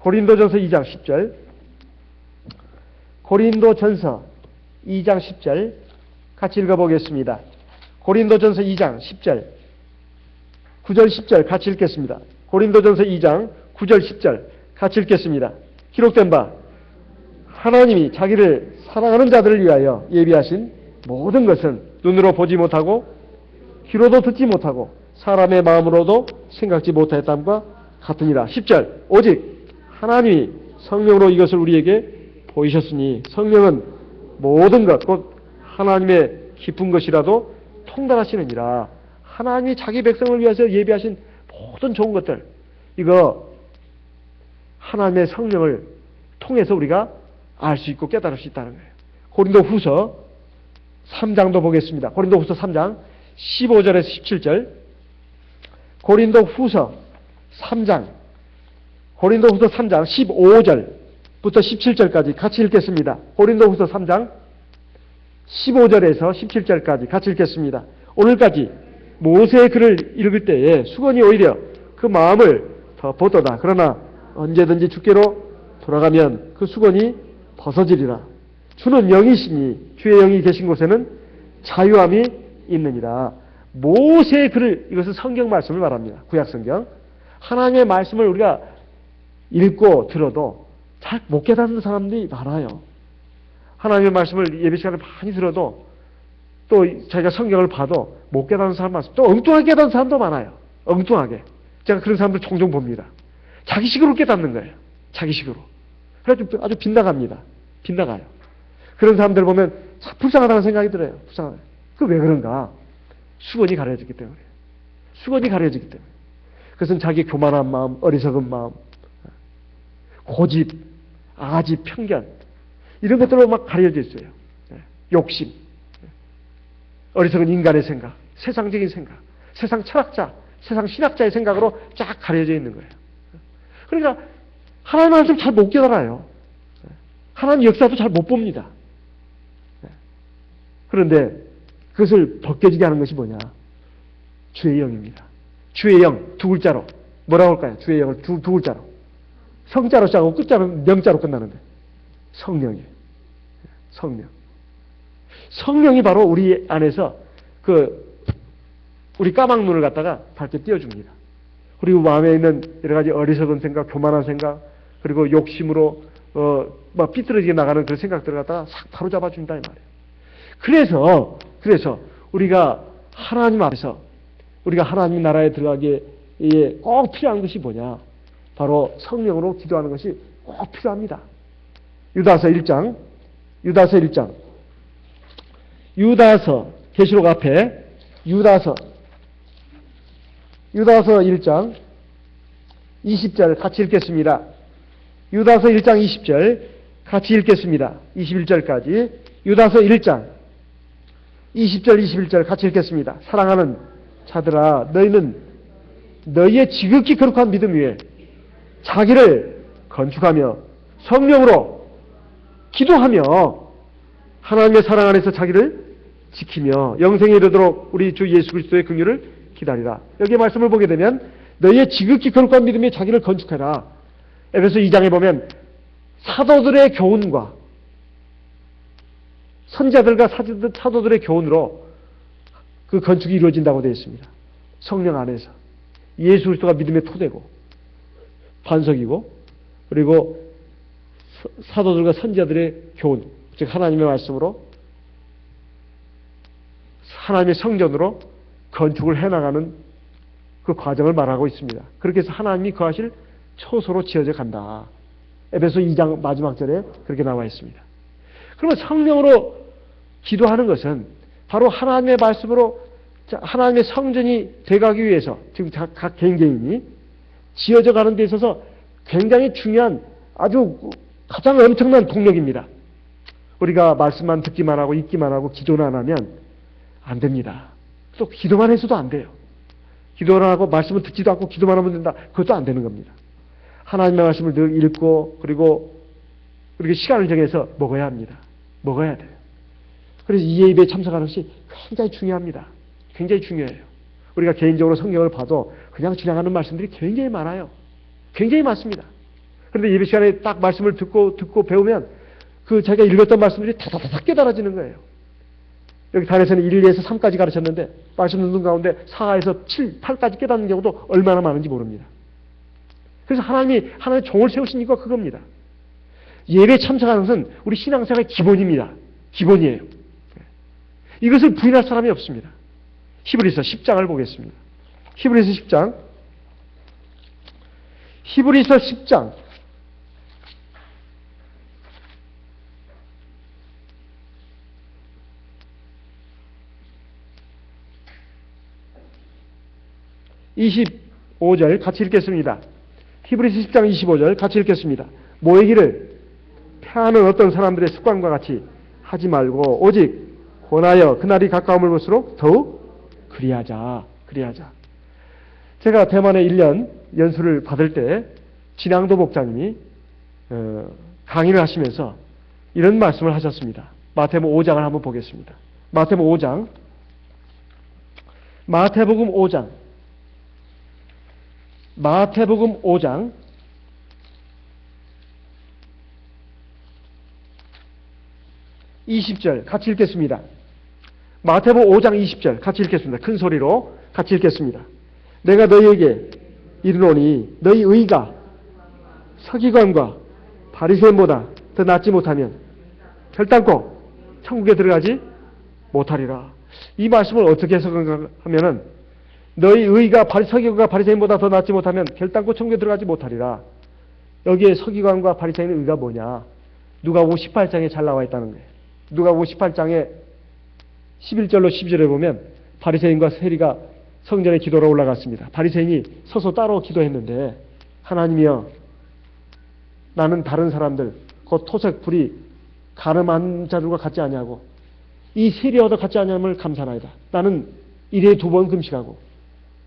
S1: 고린도전서 2장 10절. 고린도전서 2장 10절 같이 읽어보겠습니다. 고린도전서 2장 10절 9절 10절 같이 읽겠습니다. 고린도전서 2장 9절 10절 같이 읽겠습니다. 기록된 바 하나님이 자기를 사랑하는 자들을 위하여 예비하신 모든 것은 눈으로 보지 못하고 귀로도 듣지 못하고 사람의 마음으로도 생각지 못하였담과 같으니라. 10절 오직 하나님이 성령으로 이것을 우리에게 보이셨으니 성령은 모든 것 곧 하나님의 깊은 것이라도 통달하시느니라. 하나님이 자기 백성을 위해서 예비하신 모든 좋은 것들, 이거 하나님의 성령을 통해서 우리가 알 수 있고 깨달을 수 있다는 거예요. 고린도후서 3장도 보겠습니다. 고린도후서 3장 15절에서 17절. 고린도후서 3장 15절부터 17절까지 같이 읽겠습니다. 고린도후서 3장 15절에서 17절까지 같이 읽겠습니다. 오늘까지 모세의 글을 읽을 때에 수건이 오히려 그 마음을 더 보도다. 그러나 언제든지 주께로 돌아가면 그 수건이 벗어지리라. 주는 영이시니 주의 영이 계신 곳에는 자유함이 있느니라. 모세의 글을, 이것은 성경 말씀을 말합니다. 구약성경. 하나님의 말씀을 우리가 읽고 들어도 잘 못 깨닫는 사람들이 많아요. 하나님의 말씀을 예배 시간에 많이 들어도 또 자기가 성경을 봐도 못 깨닫는 사람 많습니다. 또 엉뚱하게 깨닫는 사람도 많아요. 엉뚱하게. 제가 그런 사람들 종종 봅니다. 자기식으로 깨닫는 거예요. 자기식으로. 그래서 아주 빗나갑니다. 빗나가요. 그런 사람들 보면 불쌍하다는 생각이 들어요. 불쌍하다. 그 왜 그런가? 수건이 가려졌기 때문에. 수건이 가려졌기 때문에. 그것은 자기 교만한 마음, 어리석은 마음, 고집, 아집, 편견, 이런 것들로 막 가려져 있어요. 욕심, 어리석은 인간의 생각, 세상적인 생각, 세상 철학자, 세상 신학자의 생각으로 쫙 가려져 있는 거예요. 그러니까 하나님 말씀 잘 못 깨달아요. 하나님 역사도 잘 못 봅니다. 그런데 그것을 벗겨지게 하는 것이 뭐냐? 주의 영입니다. 주의 영, 두 글자로. 뭐라고 할까요? 주의 영을 두 글자로. 성자로 시작하고 끝자로 명자로 끝나는데. 성령이에요. 성령. 성령이 바로 우리 안에서 우리 까막눈을 갖다가 밝게 띄워줍니다. 그리고 마음에 있는 여러 가지 어리석은 생각, 교만한 생각, 그리고 욕심으로 막 삐뚤어지게 나가는 그런 생각들을 갖다가 싹 바로잡아 준다 이 말이에요. 그래서 우리가 하나님 앞에서 우리가 하나님 나라에 들어가기에 꼭 필요한 것이 뭐냐? 바로 성령으로 기도하는 것이 꼭 필요합니다. 유다서 1장 계시록 앞에 유다서 1장 20절 같이 읽겠습니다. 유다서 1장 20절 같이 읽겠습니다. 21절까지 유다서 1장 20절 21절 같이 읽겠습니다. 사랑하는 자들아 너희는 너희의 지극히 거룩한 믿음 위에 자기를 건축하며 성령으로 기도하며 하나님의 사랑 안에서 자기를 지키며 영생에 이르도록 우리 주 예수 그리스도의 긍휼을 기다리라. 여기에 말씀을 보게 되면 너희의 지극히 거룩한 믿음에 자기를 건축해라. 에베소 2장에 보면 사도들의 교훈과 선자들과 사도들의 교훈으로 그 건축이 이루어진다고 되어 있습니다. 성령 안에서 예수 그리스도가 믿음의 토대고 반석이고 그리고 사도들과 선자들의 교훈, 즉 하나님의 말씀으로 하나님의 성전으로 건축을 해나가는 그 과정을 말하고 있습니다. 그렇게 해서 하나님이 거하실 처소로 지어져 간다. 에베소 2장 마지막 절에 그렇게 나와 있습니다. 그러면 성령으로 기도하는 것은 바로 하나님의 말씀으로 하나님의 성전이 돼가기 위해서 지금 각 개인이 지어져 가는 데 있어서 굉장히 중요한 아주 가장 엄청난 동력입니다. 우리가 말씀만 듣기만 하고 읽기만 하고 기도는 안 하면 안 됩니다. 또 기도만 해서도 안 돼요. 기도를 하고 말씀을 듣지도 않고 기도만 하면 된다. 그것도 안 되는 겁니다. 하나님의 말씀을 늘 읽고 그리고 시간을 정해서 먹어야 합니다. 먹어야 돼요. 그래서 이 예배에 참석하는 것이 굉장히 중요합니다. 굉장히 중요해요. 우리가 개인적으로 성경을 봐도 그냥 지나가는 말씀들이 굉장히 많아요. 굉장히 많습니다. 그런데 예배 시간에 딱 말씀을 듣고 배우면 자기가 읽었던 말씀들이 다다다닥 깨달아지는 거예요. 여기 단에서는 1에서 3까지 가르쳤는데 말씀 듣는 가운데 4에서 7, 8까지 깨닫는 경우도 얼마나 많은지 모릅니다. 그래서 하나님의 종을 세우신 이유가 그겁니다. 예배에 참석하는 것은 우리 신앙생활의 기본입니다. 기본이에요. 이것을 부인할 사람이 없습니다. 히브리서 10장을 보겠습니다. 히브리서 10장 25절 같이 읽겠습니다. 히브리서 10장 25절 같이 읽겠습니다. 모이기를 패하는 어떤 사람들의 습관과 같이 하지 말고 오직 권하여 그날이 가까움을 볼수록 더욱 그리하자. 제가 대만에 1년 연수를 받을 때 진양도 목사님이 강의를 하시면서 이런 말씀을 하셨습니다. 마태복음 5장을 한번 보겠습니다. 마태복음 5장 20절 같이 읽겠습니다. 마태복음 5장 20절 같이 읽겠습니다. 큰 소리로 같이 읽겠습니다. 내가 너희에게 이르노니 너희 의가 서기관과 바리새인보다 더 낫지 못하면 결단코 천국에 들어가지 못하리라. 이 말씀을 어떻게 해석하면은 너희 의가 서기관과 바리새인보다 더 낫지 못하면 결단코 천국에 들어가지 못하리라. 여기에 서기관과 바리새인의 의가 뭐냐? 누가복음 18장에 잘 나와 있다는 거예요. 누가복음 18장에 11절로 12절에 보면 바리새인과 세리가 성전에 기도로 올라갔습니다. 바리새인이 서서 따로 기도했는데 하나님이여 나는 다른 사람들 곧 토색 불이 가늠한 자들과 같지 아니하고 이 세리와도 같지 아니함을 감사하나이다. 나는 일에 2번 금식하고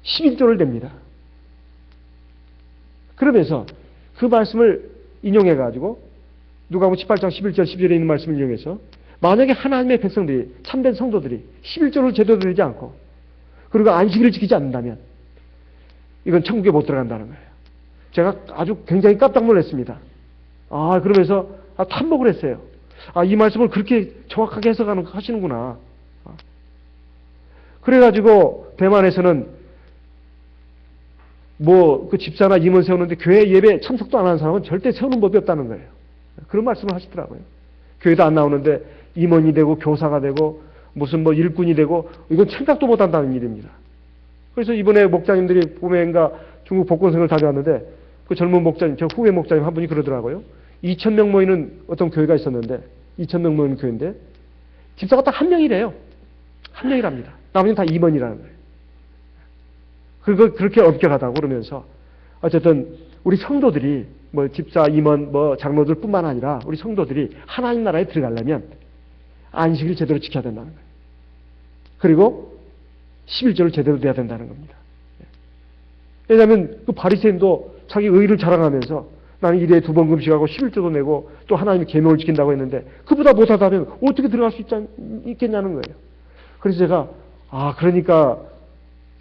S1: 11조를 냅니다. 그러면서 그 말씀을 인용해가지고 누가복음 18장 11절 12절에 있는 말씀을 인용해서 만약에 하나님의 백성들이, 참된 성도들이 11조를 제대로 드리지 않고 그리고 안식일을 지키지 않는다면 이건 천국에 못 들어간다는 거예요. 제가 아주 굉장히 깜짝 놀랐습니다. 그러면서 탐복을 했어요. 이 말씀을 그렇게 정확하게 해석하시는구나. 그래가지고 대만에서는 그 집사나 임원 세우는데 교회 예배 참석도 안 하는 사람은 절대 세우는 법이 없다는 거예요. 그런 말씀을 하시더라고요. 교회도 안 나오는데 임원이 되고 교사가 되고 무슨 일꾼이 되고 이건 생각도 못 한다는 일입니다. 그래서 이번에 목자님들이 봄에인가 중국 복권성을 다녀왔는데 그 젊은 목자님, 저 후배 목자님 한 분이 그러더라고요. 2,000명 모이는 어떤 교회가 있었는데 2,000명 모이는 교회인데 집사가 딱 한 명이래요. 한 명이랍니다. 나머지는 다 임원이라는 거예요. 그렇게 엄격하다고 그러면서 어쨌든 우리 성도들이 집사, 임원, 장로들 뿐만 아니라 우리 성도들이 하나님 나라에 들어가려면 안식일 제대로 지켜야 된다는 거예요. 그리고 11조를 제대로 돼야 된다는 겁니다. 왜냐하면 그 바리새인도 자기 의를 자랑하면서 나는 일에 2번 금식하고 11조도 내고 또 하나님의 계명을 지킨다고 했는데 그보다 못하다면 어떻게 들어갈 수 있겠냐는 거예요. 그래서 제가 그러니까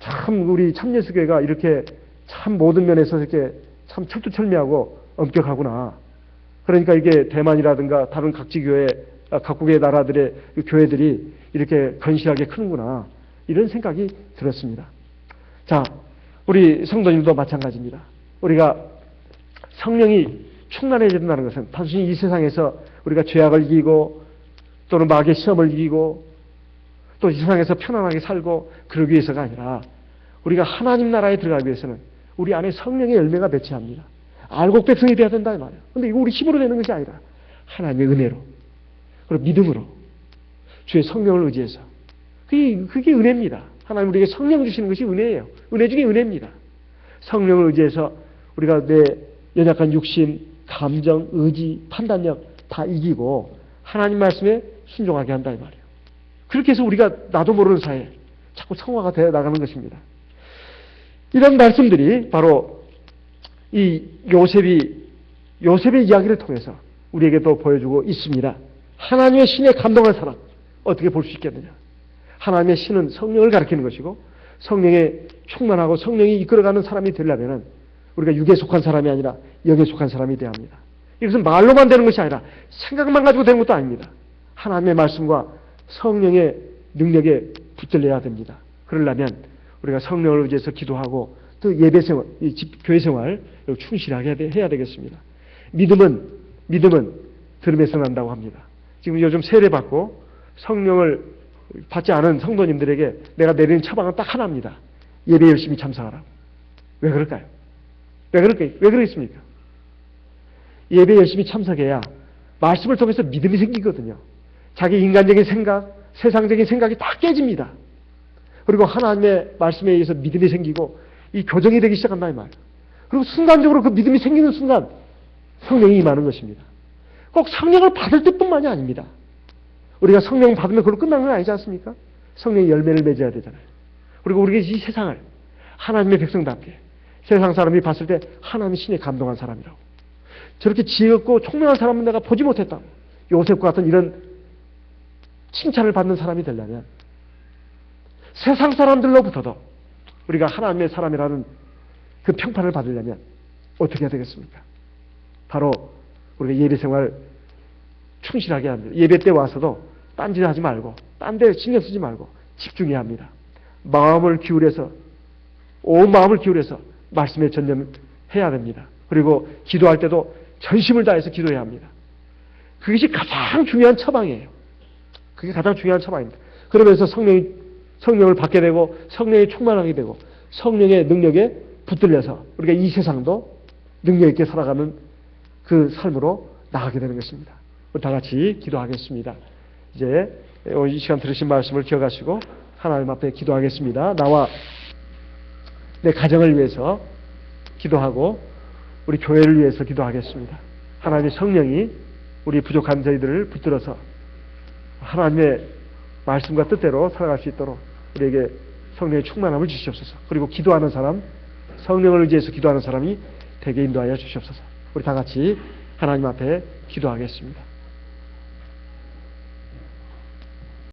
S1: 참 우리 참예수교회가 이렇게 참 모든 면에서 이렇게 참 철두철미하고 엄격하구나. 그러니까 이게 대만이라든가 다른 각국의 나라들의 교회들이 이렇게 건실하게 크는구나. 이런 생각이 들었습니다. 자, 우리 성도님도 마찬가지입니다. 우리가 성령이 충만해야 된다는 것은 단순히 이 세상에서 우리가 죄악을 이기고 또는 마귀의 시험을 이기고 또 이 세상에서 편안하게 살고 그러기 위해서가 아니라 우리가 하나님 나라에 들어가기 위해서는 우리 안에 성령의 열매가 맺혀야 합니다. 알곡 백성이 되어야 된다 이 말이에요. 그런데 이거 우리 힘으로 되는 것이 아니라 하나님의 은혜로 그리고 믿음으로 주의 성령을 의지해서 그게 은혜입니다. 하나님 우리에게 성령 주시는 것이 은혜예요. 은혜 중에 은혜입니다. 성령을 의지해서 우리가 내 연약한 육신, 감정, 의지, 판단력 다 이기고 하나님 말씀에 순종하게 한다 이 말이에요. 그렇게 해서 우리가 나도 모르는 사이에 자꾸 성화가 되어 나가는 것입니다. 이런 말씀들이 바로 이 요셉의 이야기를 통해서 우리에게도 보여주고 있습니다. 하나님의 신에 감동한 사람 어떻게 볼 수 있겠느냐. 하나님의 신은 성령을 가리키는 것이고 성령에 충만하고 성령이 이끌어가는 사람이 되려면 우리가 육에 속한 사람이 아니라 영에 속한 사람이 되어야 합니다. 이것은 말로만 되는 것이 아니라 생각만 가지고 되는 것도 아닙니다. 하나님의 말씀과 성령의 능력에 붙들려야 됩니다. 그러려면 우리가 성령을 의지해서 기도하고 또 예배생활, 교회생활 충실하게 해야 되겠습니다. 믿음은 들음에서 난다고 합니다. 지금 요즘 세례받고 성령을 받지 않은 성도님들에게 내가 내리는 처방은 딱 하나입니다. 예배 열심히 참석하라고. 왜 그럴까요? 왜 그러겠습니까? 예배 열심히 참석해야 말씀을 통해서 믿음이 생기거든요. 자기 인간적인 생각, 세상적인 생각이 다 깨집니다. 그리고 하나님의 말씀에 의해서 믿음이 생기고 이 교정이 되기 시작한다 이 말이에요. 그리고 순간적으로 그 믿음이 생기는 순간 성령이 임하는 것입니다. 꼭 성령을 받을 때뿐만이 아닙니다. 우리가 성령 받으면 그걸로 끝나는 건 아니지 않습니까? 성령의 열매를 맺어야 되잖아요. 그리고 우리가 이 세상을 하나님의 백성답게 세상 사람이 봤을 때 하나님의 신에 감동한 사람이라고. 저렇게 지혜롭고 총명한 사람은 내가 보지 못했다고. 요셉과 같은 이런 칭찬을 받는 사람이 되려면 세상 사람들로부터도 우리가 하나님의 사람이라는 그 평판을 받으려면 어떻게 해야 되겠습니까? 바로 우리가 예배생활 충실하게 합니다. 예배 때 와서도 딴짓하지 말고 딴 데 신경 쓰지 말고 집중해야 합니다. 마음을 기울여서 온 마음을 기울여서 말씀에 전념해야 됩니다. 그리고 기도할 때도 전심을 다해서 기도해야 합니다. 그것이 가장 중요한 처방이에요. 그게 가장 중요한 처방입니다. 그러면서 성령을 받게 되고 성령이 충만하게 되고 성령의 능력에 붙들려서 우리가 이 세상도 능력 있게 살아가는 그 삶으로 나가게 되는 것입니다. 우리 다 같이 기도하겠습니다. 이제 이 시간 들으신 말씀을 기억하시고 하나님 앞에 기도하겠습니다. 나와 내 가정을 위해서 기도하고 우리 교회를 위해서 기도하겠습니다. 하나님의 성령이 우리 부족한 저희들을 붙들어서 하나님의 말씀과 뜻대로 살아갈 수 있도록 우리에게 성령의 충만함을 주시옵소서. 그리고 기도하는 사람, 성령을 의지해서 기도하는 사람이 되게 인도하여 주시옵소서. 우리 다 같이 하나님 앞에 기도하겠습니다.